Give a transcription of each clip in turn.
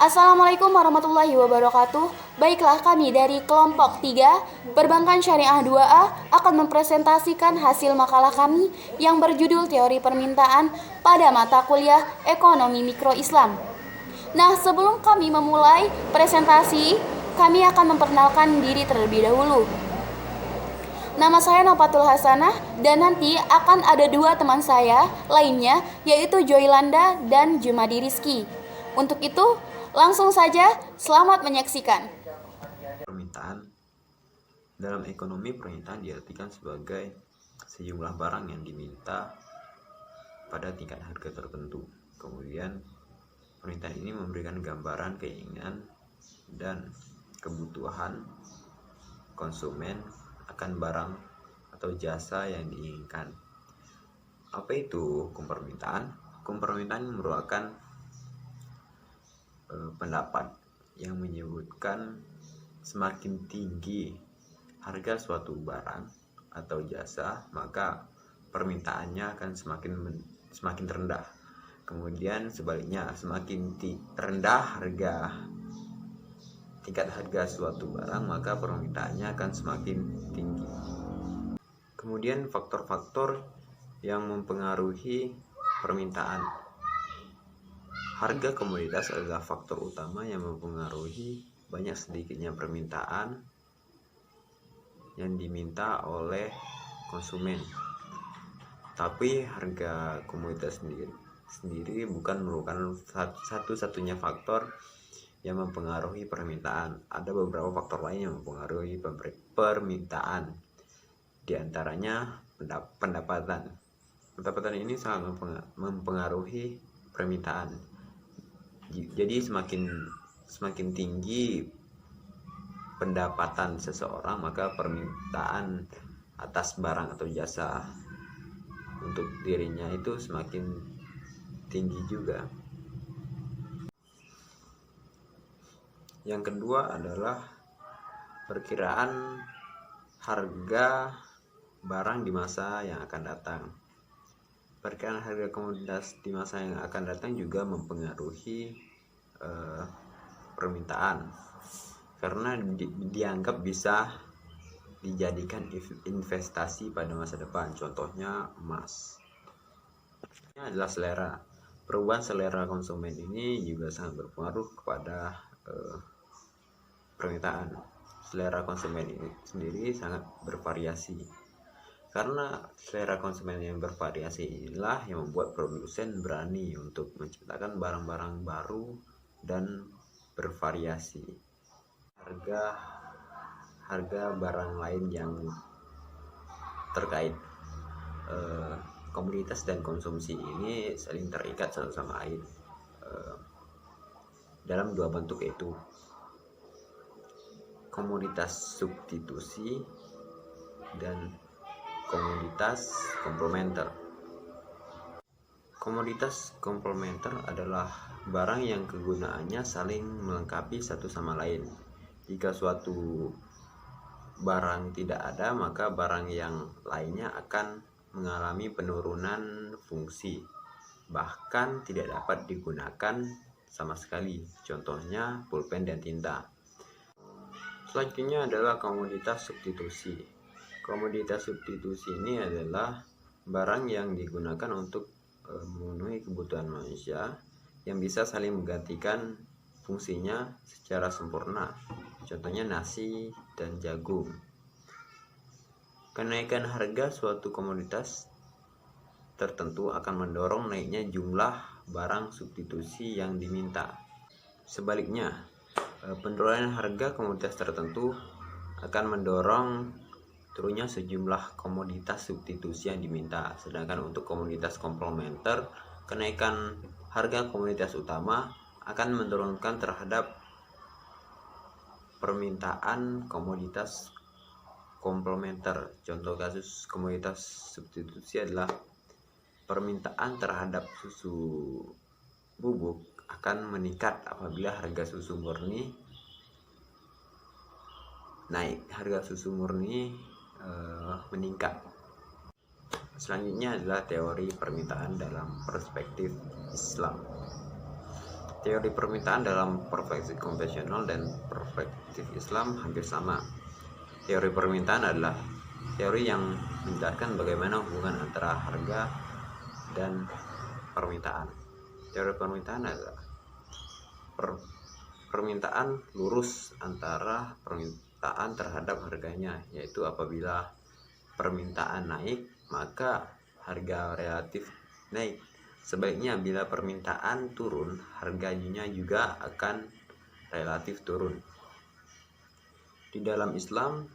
Assalamualaikum warahmatullahi wabarakatuh. Baiklah, kami dari kelompok 3 Perbankan Syariah 2A akan mempresentasikan hasil makalah kami yang berjudul Teori Permintaan pada mata kuliah Ekonomi Mikro Islam. Nah, sebelum kami memulai presentasi, kami akan memperkenalkan diri terlebih dahulu. Nama saya Novatul Hasanah dan nanti akan ada dua teman saya lainnya, yaitu Joylanda dan Jumadi Rizky. Untuk itu, langsung saja, selamat menyaksikan. Permintaan dalam ekonomi, permintaan diartikan sebagai sejumlah barang yang diminta pada tingkat harga tertentu. Kemudian permintaan ini memberikan gambaran keinginan dan kebutuhan konsumen akan barang atau jasa yang diinginkan. Apa itu hukum permintaan? Hukum permintaan merupakan pendapat yang menyebutkan semakin tinggi harga suatu barang atau jasa, maka permintaannya akan semakin rendah. Kemudian sebaliknya, semakin rendah tingkat harga suatu barang, maka permintaannya akan semakin tinggi. Kemudian faktor-faktor yang mempengaruhi permintaan. Harga komoditas adalah faktor utama yang mempengaruhi banyak sedikitnya permintaan yang diminta oleh konsumen. Tapi harga komoditas sendiri bukan merupakan satu-satunya faktor yang mempengaruhi permintaan. Ada beberapa faktor lain yang mempengaruhi permintaan. Di antaranya pendapatan. Pendapatan ini sangat mempengaruhi permintaan. Jadi semakin tinggi pendapatan seseorang, maka permintaan atas barang atau jasa untuk dirinya itu semakin tinggi juga. Yang kedua adalah perkiraan harga barang di masa yang akan datang. Perkiraan harga komoditas di masa yang akan datang juga mempengaruhi permintaan, karena dianggap bisa dijadikan investasi pada masa depan. Contohnya emas. Ini adalah selera. Perubahan selera konsumen ini juga sangat berpengaruh kepada permintaan. Selera konsumen ini sendiri sangat bervariasi. Karena selera konsumen yang bervariasi inilah yang membuat produsen berani untuk menciptakan barang-barang baru dan bervariasi. Harga barang lain yang terkait komoditas dan konsumsi ini saling terikat satu sama lain dalam dua bentuk, yaitu komoditas substitusi dan komoditas komplementer. Komoditas komplementer adalah barang yang kegunaannya saling melengkapi satu sama lain. Jika suatu barang tidak ada, maka barang yang lainnya akan mengalami penurunan fungsi, bahkan tidak dapat digunakan sama sekali. Contohnya pulpen dan tinta. Selanjutnya adalah komoditas substitusi. Komoditas substitusi ini adalah barang yang digunakan untuk memenuhi kebutuhan manusia yang bisa saling menggantikan fungsinya secara sempurna. Contohnya nasi dan jagung. Kenaikan harga suatu komoditas tertentu akan mendorong naiknya jumlah barang substitusi yang diminta. Sebaliknya, penurunan harga komoditas tertentu akan mendorong turunnya sejumlah komoditas substitusi yang diminta. Sedangkan untuk komoditas komplementer, kenaikan harga komoditas utama akan menurunkan terhadap permintaan komoditas komplementer. Contoh kasus komoditas substitusi adalah permintaan terhadap susu bubuk akan meningkat apabila harga susu murni naik. Harga susu murni meningkat. Selanjutnya adalah teori permintaan dalam perspektif Islam. Teori permintaan dalam perspektif konvensional dan perspektif Islam hampir sama. Teori permintaan adalah teori yang menjelaskan bagaimana hubungan antara harga dan permintaan. Teori permintaan adalah permintaan lurus antara permintaan terhadap harganya, yaitu apabila permintaan naik maka harga relatif naik. Sebaliknya bila permintaan turun, harganya juga akan relatif turun. Di dalam Islam,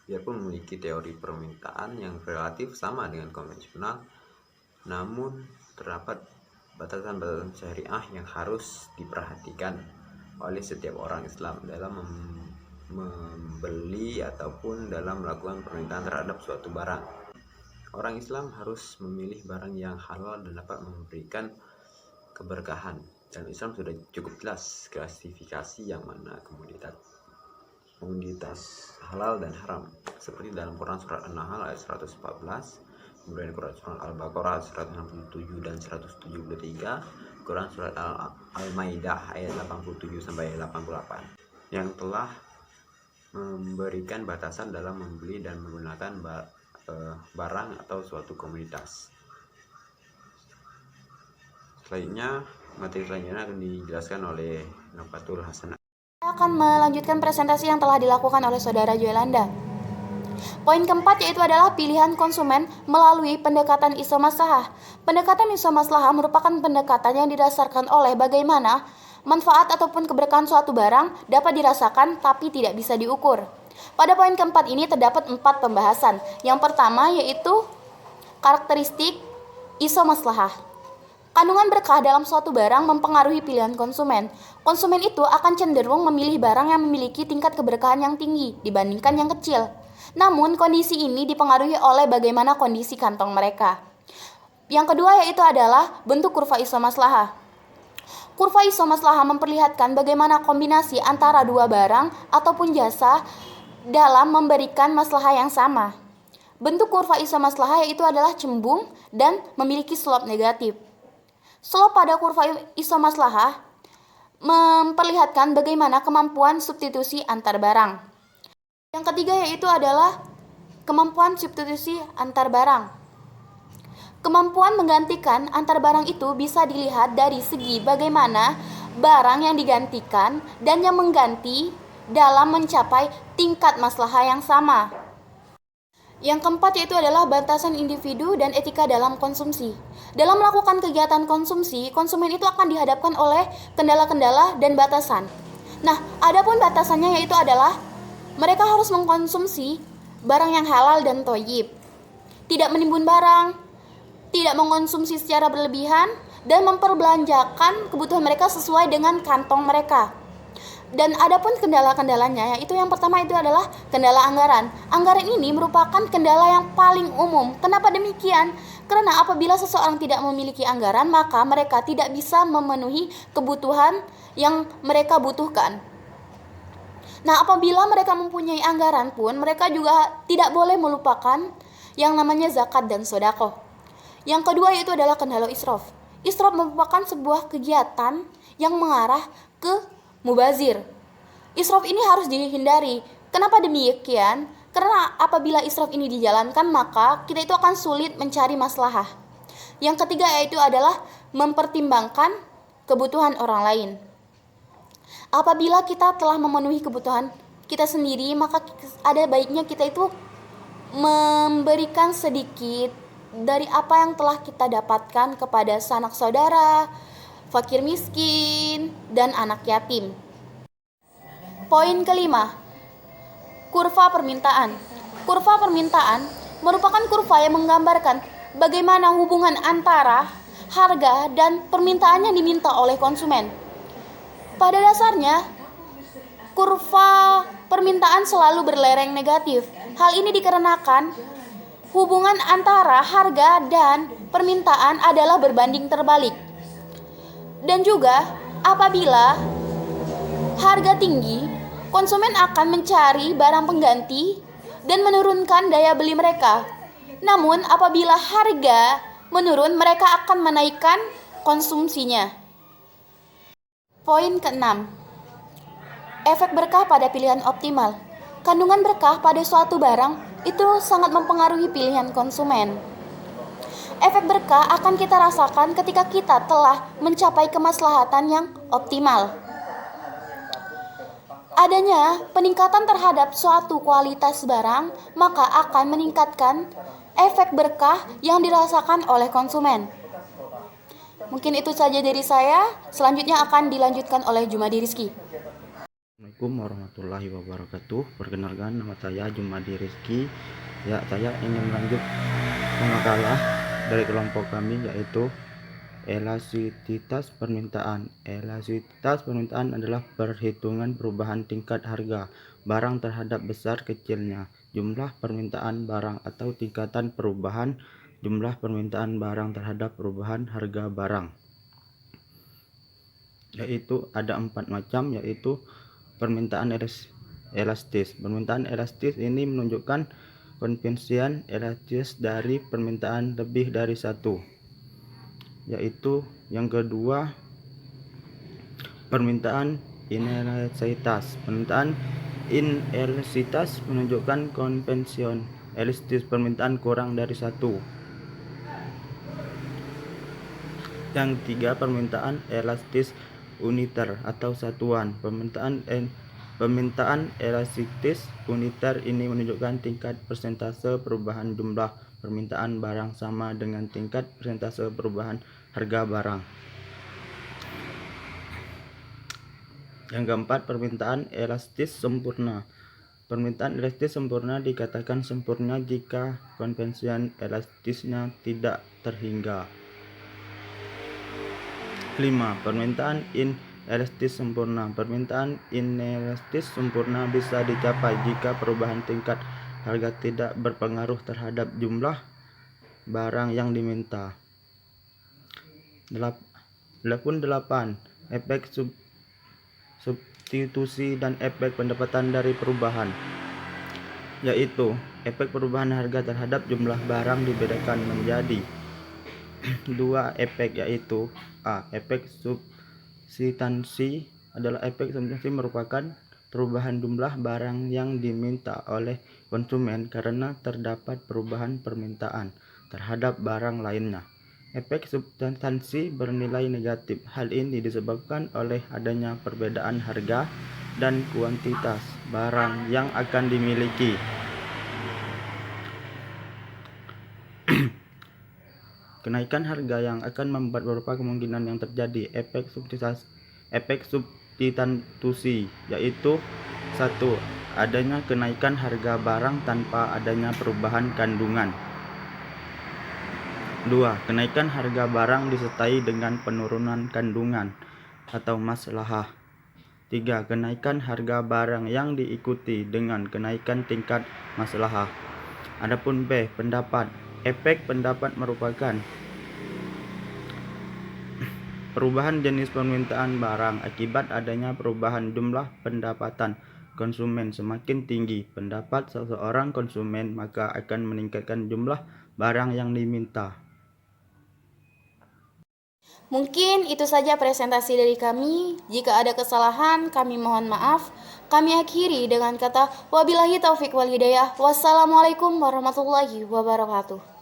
biarpun memiliki teori permintaan yang relatif sama dengan konvensional, namun terdapat batasan-batasan syariah yang harus diperhatikan oleh setiap orang Islam dalam membeli ataupun dalam melakukan permintaan terhadap suatu barang. Orang Islam harus memilih barang yang halal dan dapat memberikan keberkahan. Dalam Islam sudah cukup jelas klasifikasi yang mana komoditas halal dan haram, seperti dalam Quran surat An-Nahl ayat 114, kemudian Quran surat Al-Baqarah 167 dan 173, Quran surat Al-Maidah ayat 87 sampai 88 yang telah memberikan batasan dalam membeli dan menggunakan barang atau suatu komoditas. Selanjutnya, materi selanjutnya akan dijelaskan oleh Nafatul Hasanah. Saya akan melanjutkan presentasi yang telah dilakukan oleh Saudara Joelanda. Poin keempat yaitu adalah pilihan konsumen melalui pendekatan isomaslahah. Pendekatan isomaslahah merupakan pendekatan yang didasarkan oleh bagaimana manfaat ataupun keberkahan suatu barang dapat dirasakan tapi tidak bisa diukur. Pada poin keempat ini terdapat 4 pembahasan. Yang pertama yaitu karakteristik isomaslahah. Kandungan berkah dalam suatu barang mempengaruhi pilihan konsumen. Konsumen itu akan cenderung memilih barang yang memiliki tingkat keberkahan yang tinggi dibandingkan yang kecil. Namun kondisi ini dipengaruhi oleh bagaimana kondisi kantong mereka. Yang kedua yaitu adalah bentuk kurva isomaslahah. Kurva isomaslahah memperlihatkan bagaimana kombinasi antara dua barang ataupun jasa dalam memberikan maslahah yang sama. Bentuk kurva isomaslahah yaitu adalah cembung dan memiliki slope negatif. Slope pada kurva isomaslahah memperlihatkan bagaimana kemampuan substitusi antar barang. Yang ketiga yaitu adalah kemampuan substitusi antar barang. Kemampuan menggantikan antar barang itu bisa dilihat dari segi bagaimana barang yang digantikan dan yang mengganti dalam mencapai tingkat maslahah yang sama. Yang keempat yaitu adalah batasan individu dan etika dalam konsumsi. Dalam melakukan kegiatan konsumsi, konsumen itu akan dihadapkan oleh kendala-kendala dan batasan. Nah, adapun batasannya yaitu adalah mereka harus mengkonsumsi barang yang halal dan thayyib, tidak menimbun barang, tidak mengkonsumsi secara berlebihan, dan memperbelanjakan kebutuhan mereka sesuai dengan kantong mereka. Dan adapun kendala-kendalanya, yaitu yang pertama itu adalah kendala anggaran. Anggaran ini merupakan kendala yang paling umum. Kenapa demikian? Karena apabila seseorang tidak memiliki anggaran, maka mereka tidak bisa memenuhi kebutuhan yang mereka butuhkan. Nah, apabila mereka mempunyai anggaran pun, mereka juga tidak boleh melupakan yang namanya zakat dan sedekah. Yang kedua yaitu adalah kendala israf. Israf merupakan sebuah kegiatan yang mengarah ke mubazir. Israf ini harus dihindari. Kenapa demikian? Karena apabila israf ini dijalankan, maka kita itu akan sulit mencari maslahah. Yang ketiga yaitu adalah mempertimbangkan kebutuhan orang lain. Apabila kita telah memenuhi kebutuhan kita sendiri, maka ada baiknya kita itu memberikan sedikit dari apa yang telah kita dapatkan kepada sanak saudara, fakir miskin, dan anak yatim. Poin kelima, kurva permintaan. Kurva permintaan merupakan kurva yang menggambarkan bagaimana hubungan antara harga dan permintaan yang diminta oleh konsumen. Pada dasarnya, kurva permintaan selalu berlereng negatif. Hal ini dikarenakan hubungan antara harga dan permintaan adalah berbanding terbalik. Dan juga apabila harga tinggi, konsumen akan mencari barang pengganti dan menurunkan daya beli mereka. Namun apabila harga menurun, mereka akan menaikkan konsumsinya. Poin ke-6. Efek berkah pada pilihan optimal. Kandungan berkah pada suatu barang itu sangat mempengaruhi pilihan konsumen. Efek berkah akan kita rasakan ketika kita telah mencapai kemaslahatan yang optimal. Adanya peningkatan terhadap suatu kualitas barang, maka akan meningkatkan efek berkah yang dirasakan oleh konsumen. Mungkin itu saja dari saya. Selanjutnya akan dilanjutkan oleh Jumadi Rizky. Assalamualaikum warahmatullahi wabarakatuh. Perkenalkan, nama saya Jumadi Rizky. Ya, saya ingin melanjut makalah dari kelompok kami, yaitu elastisitas permintaan. Elastisitas permintaan adalah perhitungan perubahan tingkat harga barang terhadap besar kecilnya jumlah permintaan barang atau tingkatan perubahan jumlah permintaan barang terhadap perubahan harga barang. Yaitu ada 4 macam, yaitu permintaan elastis. Permintaan elastis ini menunjukkan konvensian elastis dari permintaan lebih dari satu. Yaitu yang kedua, permintaan inelastisitas. Permintaan inelastisitas menunjukkan konvensian elastis permintaan kurang dari satu. Yang ketiga, permintaan elastis uniter atau satuan. Permintaan elastis uniter ini menunjukkan tingkat persentase perubahan jumlah permintaan barang sama dengan tingkat persentase perubahan harga barang. Yang keempat, permintaan elastis sempurna. Permintaan elastis sempurna dikatakan sempurna jika konvensian elastisnya tidak terhingga. 5. Permintaan inelastis sempurna. Permintaan inelastis sempurna bisa dicapai jika perubahan tingkat harga tidak berpengaruh terhadap jumlah barang yang diminta. 8. Efek substitusi dan efek pendapatan dari perubahan, yaitu efek perubahan harga terhadap jumlah barang dibedakan menjadi 2 efek, yaitu A. Efek substitusi adalah efek substitusi merupakan perubahan jumlah barang yang diminta oleh konsumen karena terdapat perubahan permintaan terhadap barang lainnya. Efek substitusi bernilai negatif. Hal ini disebabkan oleh adanya perbedaan harga dan kuantitas barang yang akan dimiliki. Kenaikan harga yang akan membuat beberapa kemungkinan yang terjadi. Efek substitusi yaitu 1. Adanya kenaikan harga barang tanpa adanya perubahan kandungan. 2. Kenaikan harga barang disertai dengan penurunan kandungan atau maslahah. 3. Kenaikan harga barang yang diikuti dengan kenaikan tingkat maslahah. Adapun B. Pendapat. Efek pendapat merupakan perubahan jenis permintaan barang akibat adanya perubahan jumlah pendapatan konsumen. Semakin tinggi pendapat seseorang konsumen, maka akan meningkatkan jumlah barang yang diminta. Mungkin itu saja presentasi dari kami. Jika ada kesalahan, kami mohon maaf. Kami akhiri dengan kata wabillahi taufik wal hidayah. Wassalamualaikum warahmatullahi wabarakatuh.